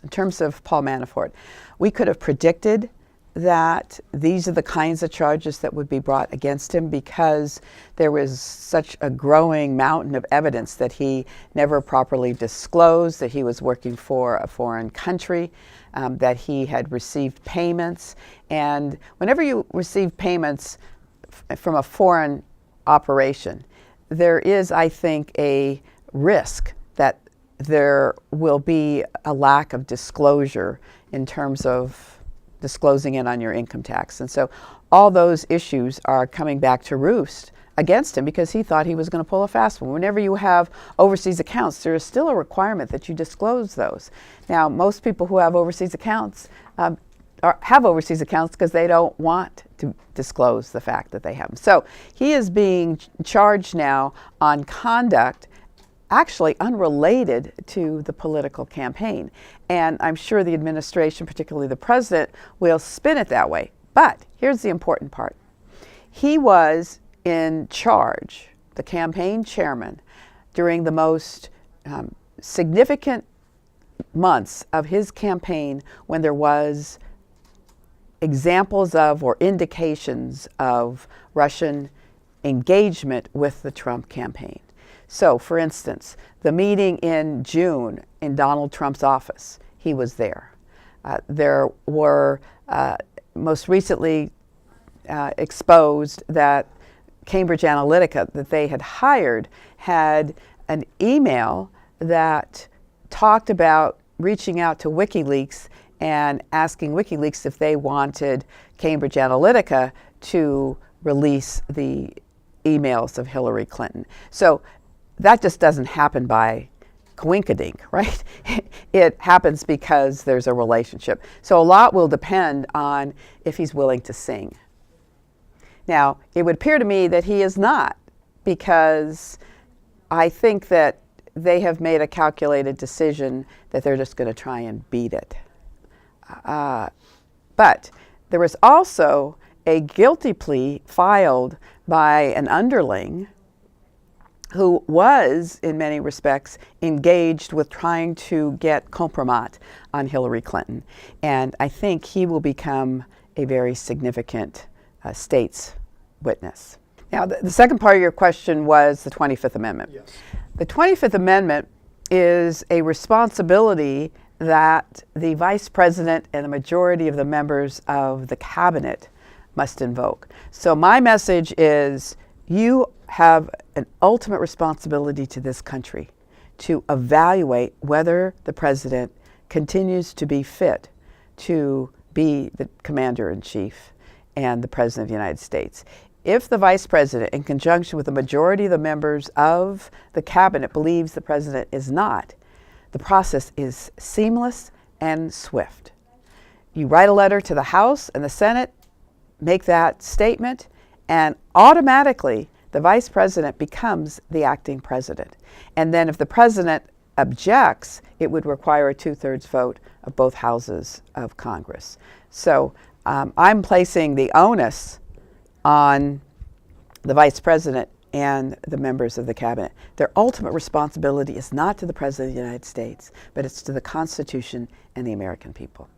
In terms of Paul Manafort, we could have predicted that these are the kinds of charges that would be brought against him because there was such a growing mountain of evidence that he never properly disclosed that he was working for a foreign country, that he had received payments. And whenever you receive payments from a foreign operation, there is, I think, a risk that there will be a lack of disclosure in terms of disclosing it on your income tax. And so all those issues are coming back to roost against him because he thought he was going to pull a fast one. Whenever you have overseas accounts, there is still a requirement that you disclose those. Now, most people who have overseas accounts have overseas accounts because they don't want to disclose the fact that they have them. So he is being charged now on conduct actually unrelated to the political campaign. And I'm sure the administration, particularly the president, will spin it that way. But here's the important part. He was in charge, the campaign chairman, during the most significant months of his campaign when there was examples of or indications of Russian engagement with the Trump campaign. So, for instance, the meeting in June in Donald Trump's office, he was there. There were most recently exposed that Cambridge Analytica that they had hired had an email that talked about reaching out to WikiLeaks and asking WikiLeaks if they wanted Cambridge Analytica to release the emails of Hillary Clinton. So that just doesn't happen by coinkydink, right? It happens because there's a relationship. So a lot will depend on if he's willing to sing. Now, it would appear to me that he is not, because I think that they have made a calculated decision that they're just going to try and beat it. But there was also a guilty plea filed by an underling who was, in many respects, engaged with trying to get compromat on Hillary Clinton. And I think he will become a very significant state's witness. Now, the second part of your question was the 25th Amendment. Yes. The 25th Amendment is a responsibility that the Vice President and the majority of the members of the cabinet must invoke. So my message is, you have an ultimate responsibility to this country to evaluate whether the president continues to be fit to be the commander-in-chief and the president of the United States. If the vice president, in conjunction with the majority of the members of the cabinet, believes the president is not, the process is seamless and swift. You write a letter to the House and the Senate, make that statement, and automatically the vice president becomes the acting president. And then if the president objects, it would require a 2/3 vote of both houses of Congress. So I'm placing the onus on the vice president and the members of the cabinet. Their ultimate responsibility is not to the president of the United States, but it's to the Constitution and the American people.